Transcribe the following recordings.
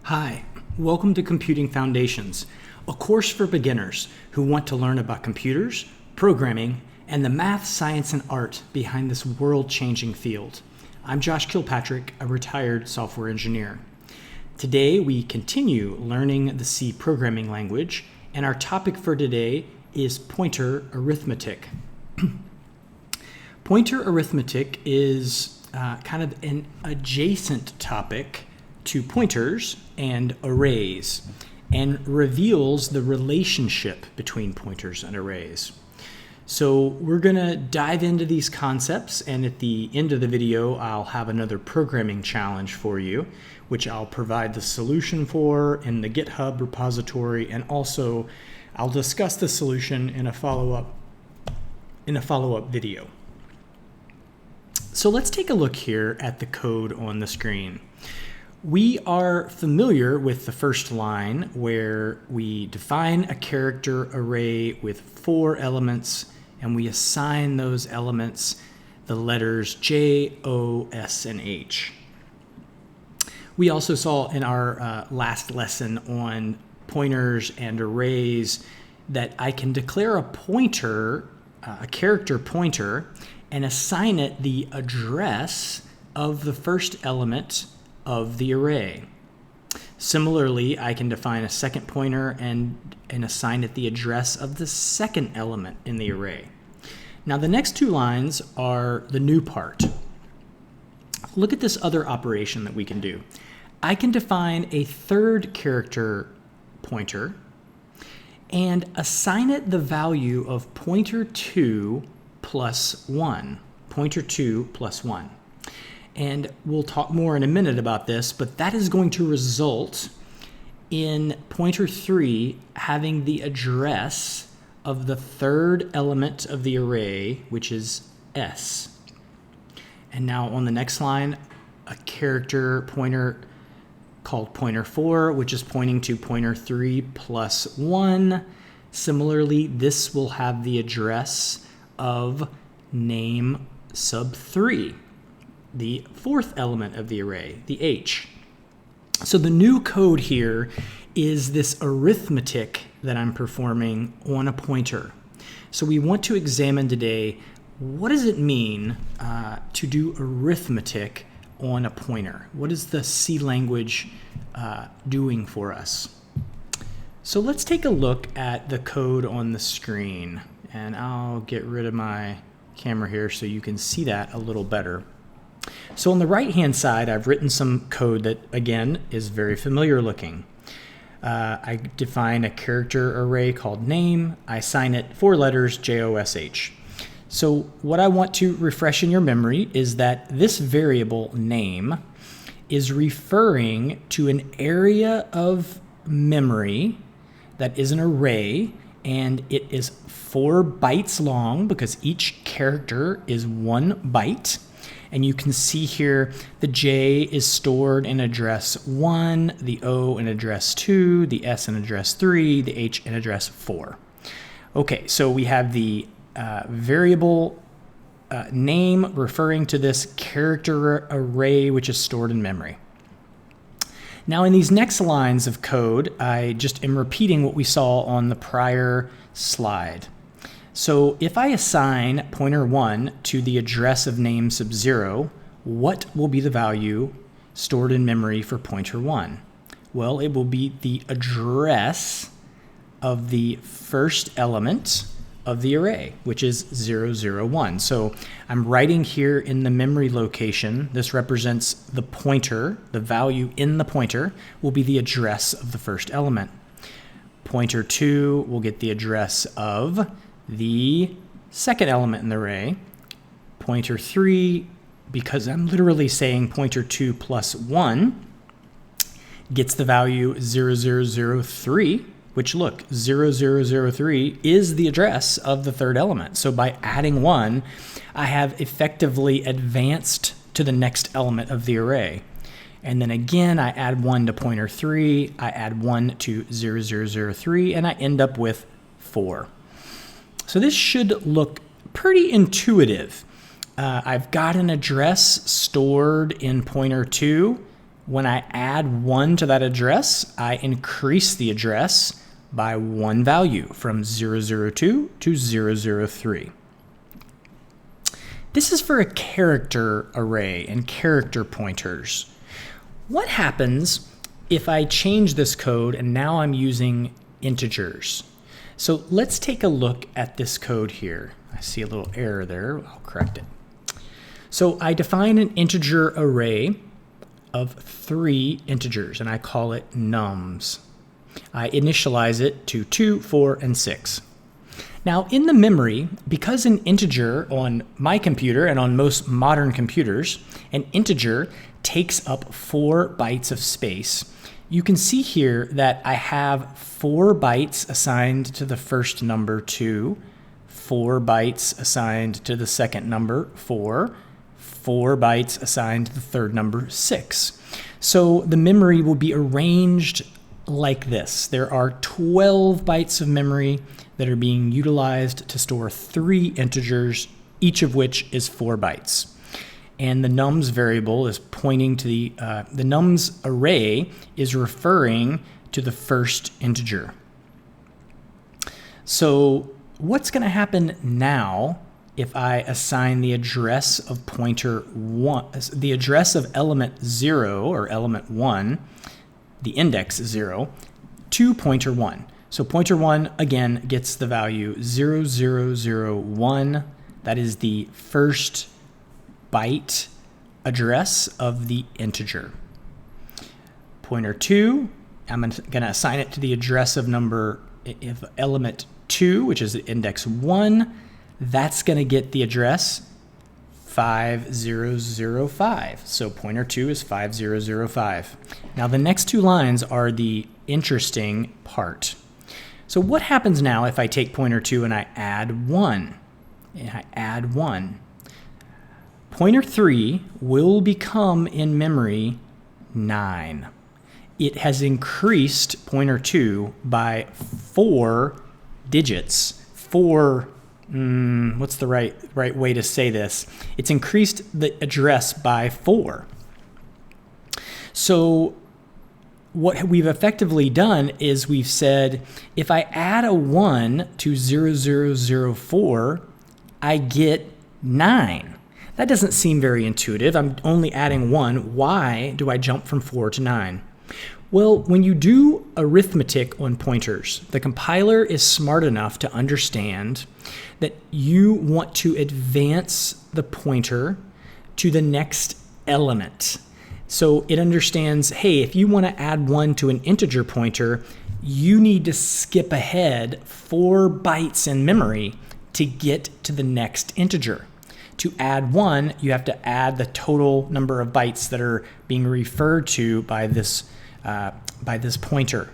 Hi, welcome to Computing Foundations, a course for beginners who want to learn about computers, programming, and the math, science, and art behind this world-changing field. I'm Josh Kilpatrick, a retired software engineer. Today, we continue learning the C programming language, and our topic for today is pointer arithmetic. Pointer arithmetic is kind of an adjacent topic to pointers and arrays, and reveals the relationship between pointers and arrays. So we're going to dive into these concepts, and at the end of the video I'll have another programming challenge for you, which I'll provide the solution for in the GitHub repository, and also I'll discuss the solution in a follow-up video. So let's take a look here at the code on the screen. We are familiar with the first line where we define a character array with 4 elements and we assign those elements the letters J, O, S, and H. We also saw in our last lesson on pointers and arrays that I can declare a pointer, a character pointer, and assign it the address of the first element of the array. Similarly, I can define a second pointer and assign it the address of the second element in the array. Now the next 2 lines are the new part. Look at this other operation that we can do. I can define a third character pointer and assign it the value of pointer2 plus 1. Pointer2 plus 1. And we'll talk more in a minute about this, but that is going to result in pointer 3 having the address of the third element of the array, which is S. And now on the next line, a character pointer called pointer 4, which is pointing to pointer 3 plus 1. Similarly, this will have the address of name sub 3. The fourth element of the array, the H. So the new code here is this arithmetic that I'm performing on a pointer. So we want to examine today, what does it mean to do arithmetic on a pointer? What is the C language doing for us? So let's take a look at the code on the screen, and I'll get rid of my camera here so you can see that a little better. So on the right-hand side, I've written some code that, again, is very familiar looking. I define a character array called name. I assign it 4 letters, J-O-S-H. So what I want to refresh in your memory is that this variable name is referring to an area of memory that is an array, and it is 4 bytes long because each character is 1 byte. And you can see here the J is stored in address 1, the O in address 2, the S in address 3, the H in address 4. Okay, so we have the variable name referring to this character array which is stored in memory. Now in these next lines of code, I just am repeating what we saw on the prior slide. So if I assign pointer 1 to the address of name sub 0, what will be the value stored in memory for pointer 1? Well, it will be the address of the first element of the array, which is 0, 0, 1. So I'm writing here in the memory location. This represents the pointer. The value in the pointer will be the address of the first element. Pointer 2 will get the address of the second element in the array. Pointer 3, because I'm literally saying pointer 2 plus 1, gets the value 0003, which look, 0003 is the address of the third element. So by adding 1, I have effectively advanced to the next element of the array. And then again, I add 1 to pointer 3, I add 1 to 0003, and I end up with 4. So this should look pretty intuitive. I've got an address stored in pointer 2 When I add 1 to that address, I increase the address by 1 value from 002 to 003. This is for a character array and character pointers. What happens if I change this code and now I'm using integers? So let's take a look at this code here. I see a little error there. I'll correct it. So I define an integer array of 3 integers, and I call it nums. I initialize it to 2, 4, and 6. Now in the memory, because an integer on my computer and on most modern computers, an integer takes up 4 bytes of space, you can see here that I have 4 bytes assigned to the first number 2, 4 bytes assigned to the second number 4, 4 bytes assigned to the third number 6. So the memory will be arranged like this. There are 12 bytes of memory that are being utilized to store 3 integers, each of which is 4 bytes. And the nums variable is pointing to the nums array is referring to the first integer. So what's going to happen now if I assign the address of pointer 1, the address of element 0 or element 1, the index 0, to pointer 1? So pointer 1, again, gets the value 0001. That is the first byte address of the integer. Pointer 2, I'm going to assign it to the address of element 2, which is index 1. That's going to get the address 5005. So pointer 2 is 5005. Now the next 2 lines are the interesting part. So what happens now if I take pointer 2 and I add 1? Pointer 3 will become in memory 9. It has increased pointer 2 by 4 digits. What's the right way to say this? It's increased the address by 4. So what we've effectively done is we've said, if I add a 1 to 0004, I get 9. That doesn't seem very intuitive. I'm only adding 1. Why do I jump from 4 to 9? Well, when you do arithmetic on pointers, the compiler is smart enough to understand that you want to advance the pointer to the next element. So it understands, hey, if you want to add 1 to an integer pointer, you need to skip ahead 4 bytes in memory to get to the next integer. To add 1, you have to add the total number of bytes that are being referred to by this pointer.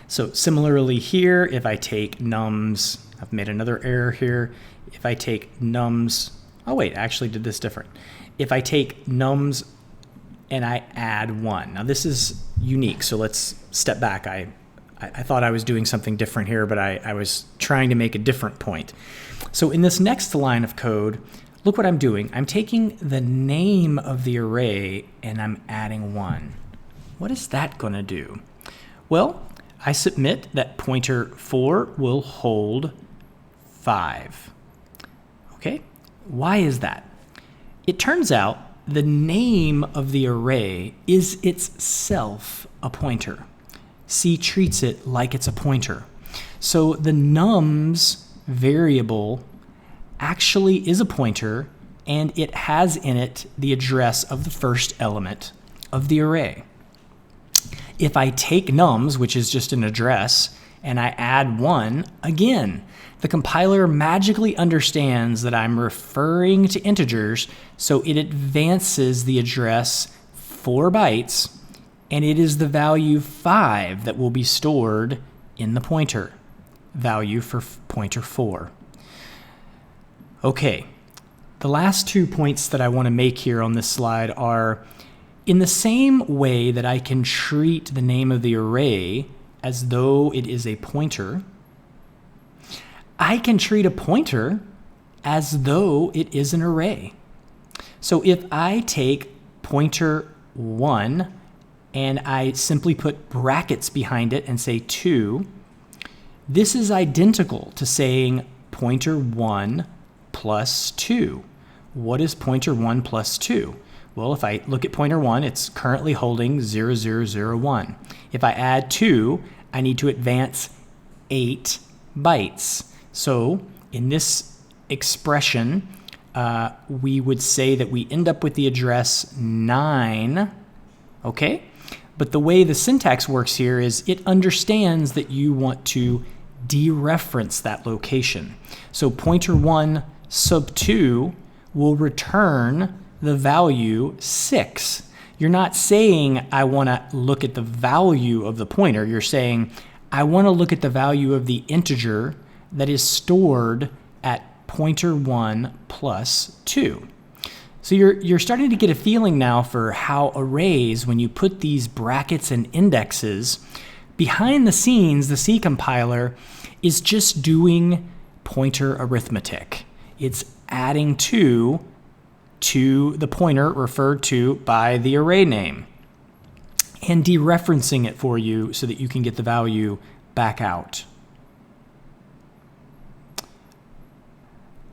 So similarly here, if I take nums, I've made another error here. If I take nums, oh wait, I actually did this different. If I take nums and I add 1. Now this is unique, so let's step back. I thought I was doing something different here, but I was trying to make a different point. So in this next line of code, look what I'm doing. I'm taking the name of the array and I'm adding 1. What is that going to do? Well, I submit that pointer 4 will hold 5. Okay, why is that? It turns out the name of the array is itself a pointer. C treats it like it's a pointer. So the nums variable actually is a pointer, and it has in it the address of the first element of the array. If I take nums, which is just an address, and I add 1, again, the compiler magically understands that I'm referring to integers, so it advances the address 4 bytes, and it is the value 5 that will be stored in the pointer, value for pointer 4. Okay, the last 2 points that I want to make here on this slide are, in the same way that I can treat the name of the array as though it is a pointer, I can treat a pointer as though it is an array. So if I take pointer 1, and I simply put brackets behind it and say 2, this is identical to saying pointer 1 plus 2. What is pointer 1 plus 2? Well, if I look at pointer 1, it's currently holding 0, 0, 0, 1. If I add 2, I need to advance 8 bytes. So in this expression, we would say that we end up with the address 9, okay? But the way the syntax works here is it understands that you want to dereference that location. So pointer 1 sub 2 will return the value 6. You're not saying I want to look at the value of the pointer. You're saying I want to look at the value of the integer that is stored at pointer 1 plus 2. So you're starting to get a feeling now for how arrays, when you put these brackets and indexes, behind the scenes, the C compiler is just doing pointer arithmetic. It's adding 2 to the pointer referred to by the array name and dereferencing it for you so that you can get the value back out.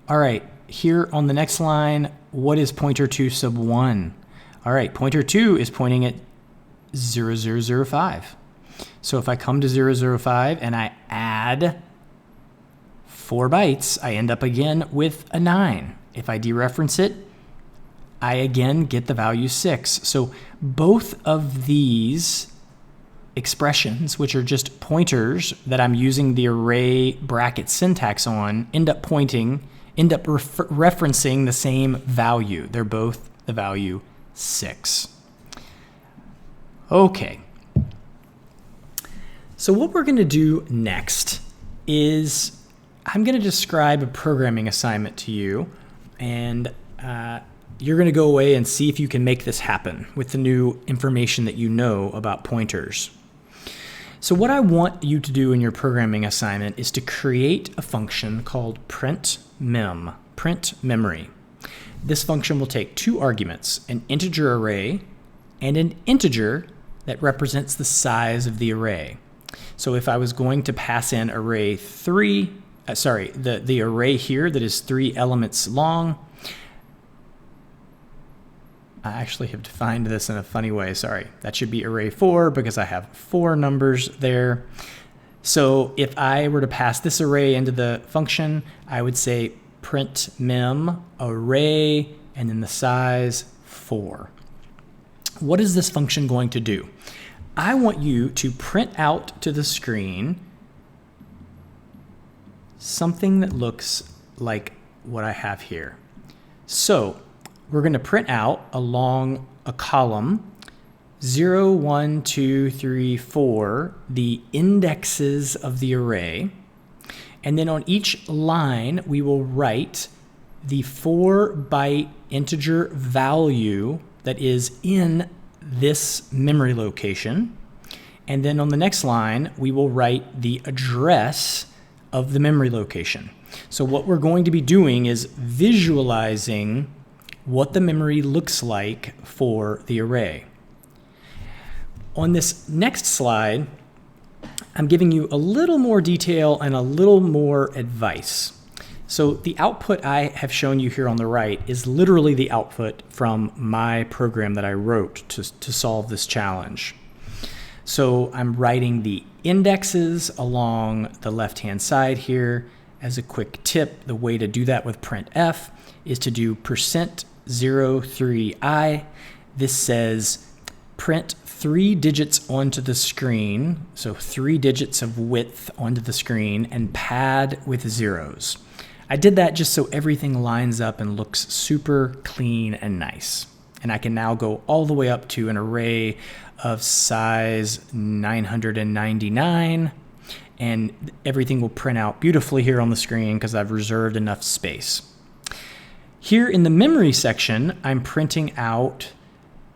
All right, here on the next line, what is pointer 2 sub 1? All right, pointer 2 is pointing at 0005. So if I come to 005 and I add 4 bytes, I end up again with a 9. If I dereference it, I again get the value 6. So both of these expressions, which are just pointers that I'm using the array bracket syntax on, end up referencing the same value. They're both the value 6. Okay. So what we're going to do next is I'm going to describe a programming assignment to you, and you're going to go away and see if you can make this happen with the new information that you know about pointers. So what I want you to do in your programming assignment is to create a function called printMem, print memory. This function will take 2 arguments, an integer array and an integer that represents the size of the array. So if I was going to pass in array 3, the array here that is 3 elements long, I actually have defined this in a funny way. Sorry, that should be array 4 because I have 4 numbers there. So if I were to pass this array into the function, I would say print mem array and then the size 4. What is this function going to do? I want you to print out to the screen something that looks like what I have here. So we're going to print out along a column 0, 1, 2, 3, 4, the indexes of the array. And then on each line, we will write the 4-byte integer value that is in this memory location. And then on the next line, we will write the address of the memory location. So what we're going to be doing is visualizing what the memory looks like for the array. On this next slide, I'm giving you a little more detail and a little more advice. So the output I have shown you here on the right is literally the output from my program that I wrote to solve this challenge. So I'm writing the indexes along the left-hand side here. As a quick tip, the way to do that with printf is to do %03i. This says print 3 digits onto the screen, so 3 digits of width onto the screen, and pad with zeros. I did that just so everything lines up and looks super clean and nice. And I can now go all the way up to an array of size 999, and everything will print out beautifully here on the screen because I've reserved enough space. Here in the memory section, I'm printing out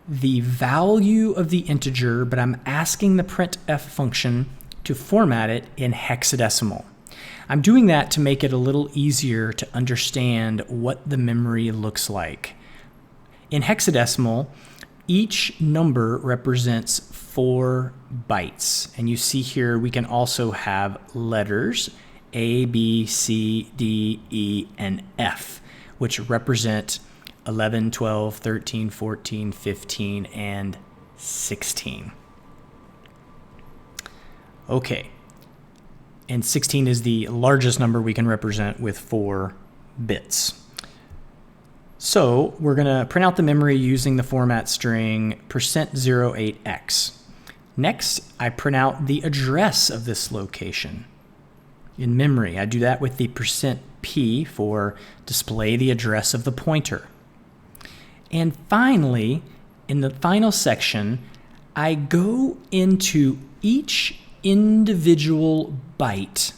the value of the integer, but I'm asking the printf function to format it in hexadecimal. I'm doing that to make it a little easier to understand what the memory looks like. In hexadecimal, Each number represents 4 bytes. And you see here we can also have letters A, B, C, D, E, and F, which represent 11, 12, 13, 14, 15, and 16. Okay. And 16 is the largest number we can represent with 4 bits. So we're going to print out the memory using the format string %08x. Next, I print out the address of this location in memory. I do that with the %p for display the address of the pointer. And finally, in the final section, I go into each individual byte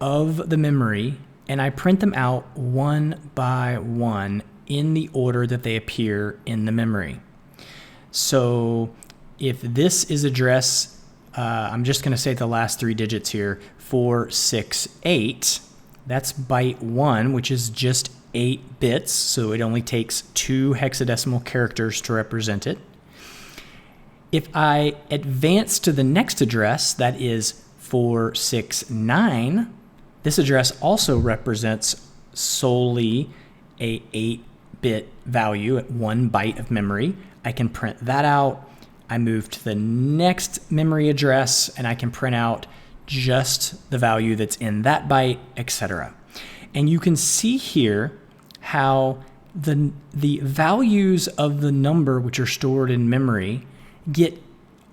of the memory, and I print them out one by one in the order that they appear in the memory. So if this is address, I'm just going to say the last 3 digits here, 468, that's byte 1, which is just 8 bits, so it only takes 2 hexadecimal characters to represent it. If I advance to the next address, that is 469, this address also represents solely a 8-bit value at 1 byte of memory. I can print that out. I move to the next memory address, and I can print out just the value that's in that byte, etc. And you can see here how the values of the number which are stored in memory get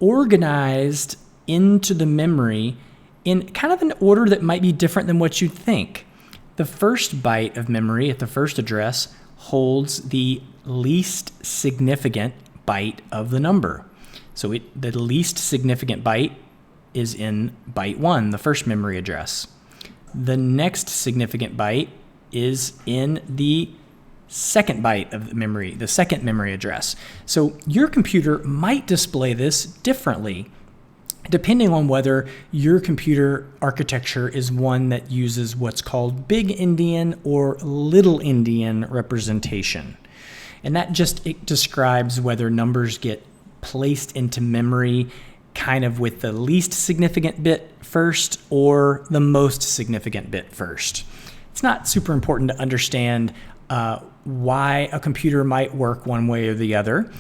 organized into the memory in kind of an order that might be different than what you'd think. The first byte of memory at the first address holds the least significant byte of the number. So the least significant byte is in byte 1, the first memory address. The next significant byte is in the second byte of the memory, the second memory address. So your computer might display this differently depending on whether your computer architecture is one that uses what's called big endian or little endian representation. And that it describes whether numbers get placed into memory kind of with the least significant bit first or the most significant bit first. It's not super important to understand why a computer might work one way or the other.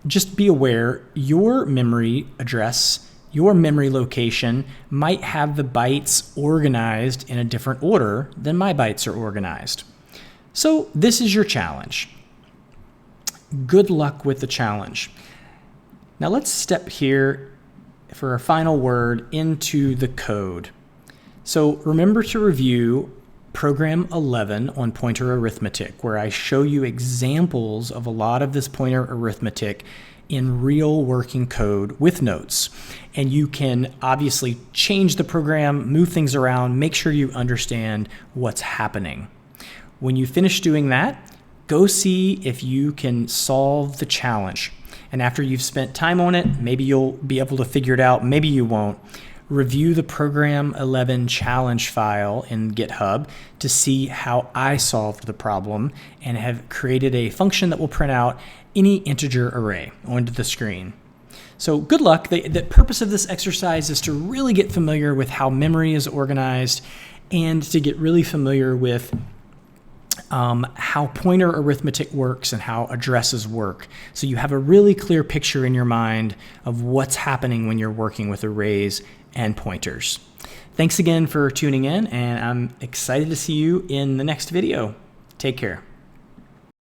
Just be aware your memory address, your memory location might have the bytes organized in a different order than my bytes are organized. So this is your challenge. Good luck with the challenge. Now let's step here for a final word into the code. So remember to review Program 11 on pointer arithmetic, where I show you examples of a lot of this pointer arithmetic in real working code with notes. And you can obviously change the program, move things around, make sure you understand what's happening. When you finish doing that, go see if you can solve the challenge. And after you've spent time on it, maybe you'll be able to figure it out, maybe you won't. Review the Program 11 challenge file in GitHub to see how I solved the problem and have created a function that will print out any integer array onto the screen. So good luck. The purpose of this exercise is to really get familiar with how memory is organized and to get really familiar with how pointer arithmetic works and how addresses work. So you have a really clear picture in your mind of what's happening when you're working with arrays and pointers. Thanks again for tuning in, and I'm excited to see you in the next video. Take care.